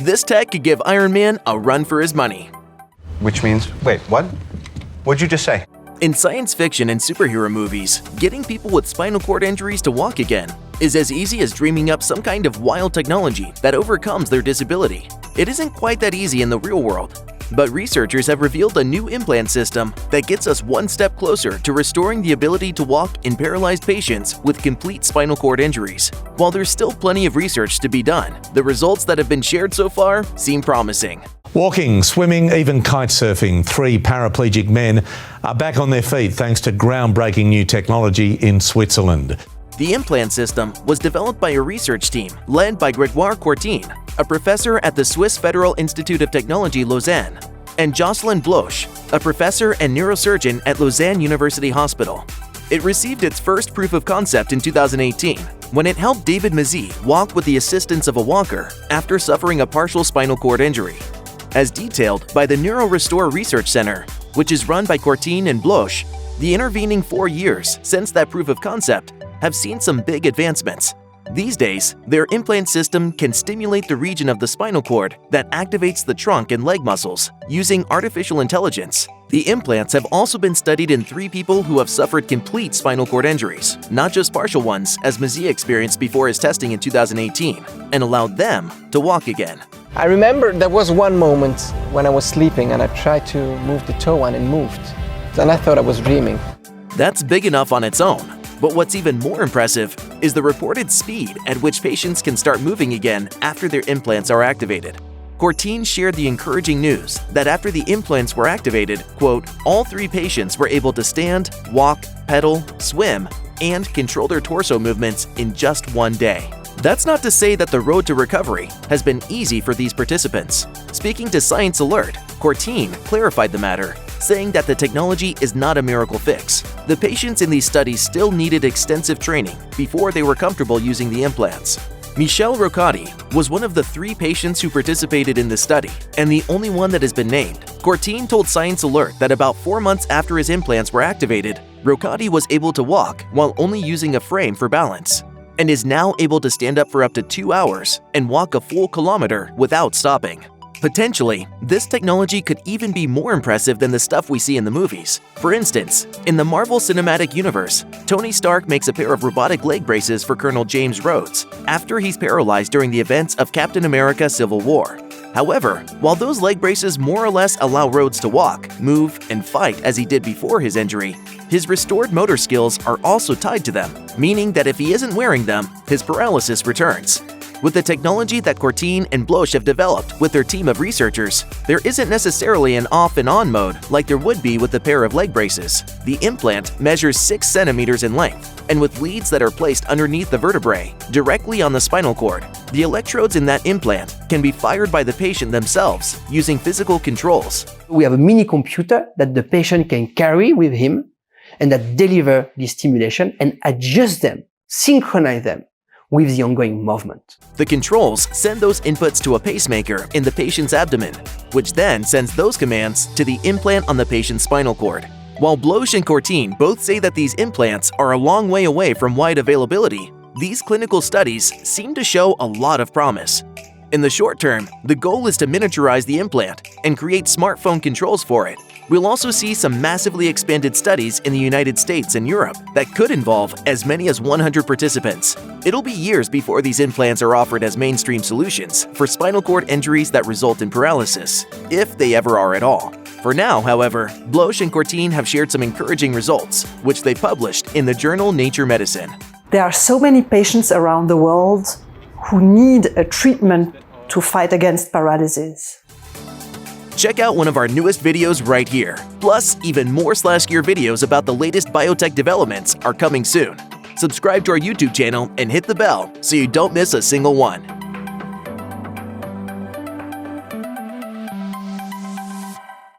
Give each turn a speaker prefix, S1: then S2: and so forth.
S1: this tech could give Iron Man a run for his money.
S2: Which means, wait, what? What'd you just say?
S1: In science fiction and superhero movies, getting people with spinal cord injuries to walk again is as easy as dreaming up some kind of wild technology that overcomes their disability. It isn't quite that easy in the real world, but researchers have revealed a new implant system that gets us one step closer to restoring the ability to walk in paralyzed patients with complete spinal cord injuries. While there's still plenty of research to be done, the results that have been shared so far seem promising.
S3: Walking, swimming, even kite surfing, 3 paraplegic men are back on their feet thanks to groundbreaking new technology in Switzerland.
S1: The implant system was developed by a research team led by Grégoire Courtine, a professor at the Swiss Federal Institute of Technology Lausanne, and Jocelyne Bloch, a professor and neurosurgeon at Lausanne University Hospital. It received its first proof of concept in 2018 when it helped David Mazie walk with the assistance of a walker after suffering a partial spinal cord injury. As detailed by the NeuroRestore Research Center, which is run by Courtine and Bloch, the intervening 4 years since that proof of concept have seen some big advancements. These days, their implant system can stimulate the region of the spinal cord that activates the trunk and leg muscles using artificial intelligence. The implants have also been studied in 3 people who have suffered complete spinal cord injuries, not just partial ones as Mazie experienced before his testing in 2018, and allowed them to walk again.
S4: I remember there was one moment when I was sleeping and I tried to move the toe and it moved. And I thought I was dreaming.
S1: That's big enough on its own. But what's even more impressive is the reported speed at which patients can start moving again after their implants are activated. Courtine shared the encouraging news that after the implants were activated, quote, all 3 patients were able to stand, walk, pedal, swim, and control their torso movements in just 1 day. That's not to say that the road to recovery has been easy for these participants. Speaking to Science Alert, Courtine clarified the matter, saying that the technology is not a miracle fix. The patients in these studies still needed extensive training before they were comfortable using the implants. Michel Rocati was one of the 3 patients who participated in the study, and the only one that has been named. Courtine told Science Alert that about 4 months after his implants were activated, Rocati was able to walk while only using a frame for balance, and is now able to stand up for up to 2 hours and walk a full kilometer without stopping. Potentially, this technology could even be more impressive than the stuff we see in the movies. For instance, in the Marvel Cinematic Universe, Tony Stark makes a pair of robotic leg braces for Colonel James Rhodes after he's paralyzed during the events of Captain America: Civil War. However, while those leg braces more or less allow Rhodes to walk, move, and fight as he did before his injury, his restored motor skills are also tied to them, meaning that if he isn't wearing them, his paralysis returns. With the technology that Courtine and Bloch have developed with their team of researchers, there isn't necessarily an off and on mode like there would be with a pair of leg braces. The implant measures 6 centimeters in length, and with leads that are placed underneath the vertebrae, directly on the spinal cord. The electrodes in that implant can be fired by the patient themselves using physical controls.
S5: We have a mini computer that the patient can carry with him and that deliver the stimulation and adjust them, synchronize them with the ongoing movement.
S1: The controls send those inputs to a pacemaker in the patient's abdomen, which then sends those commands to the implant on the patient's spinal cord. While Bloch and Courtine both say that these implants are a long way away from wide availability, these clinical studies seem to show a lot of promise. In the short term, the goal is to miniaturize the implant and create smartphone controls for it. We'll also see some massively expanded studies in the United States and Europe that could involve as many as 100 participants. It'll be years before these implants are offered as mainstream solutions for spinal cord injuries that result in paralysis, if they ever are at all. For now, however, Bloch and Courtine have shared some encouraging results, which they published in the journal Nature Medicine.
S6: There are so many patients around the world who need a treatment to fight against paralysis.
S1: Check out one of our newest videos right here. Plus, even more /gear videos about the latest biotech developments are coming soon. Subscribe to our YouTube channel and hit the bell so you don't miss a single one.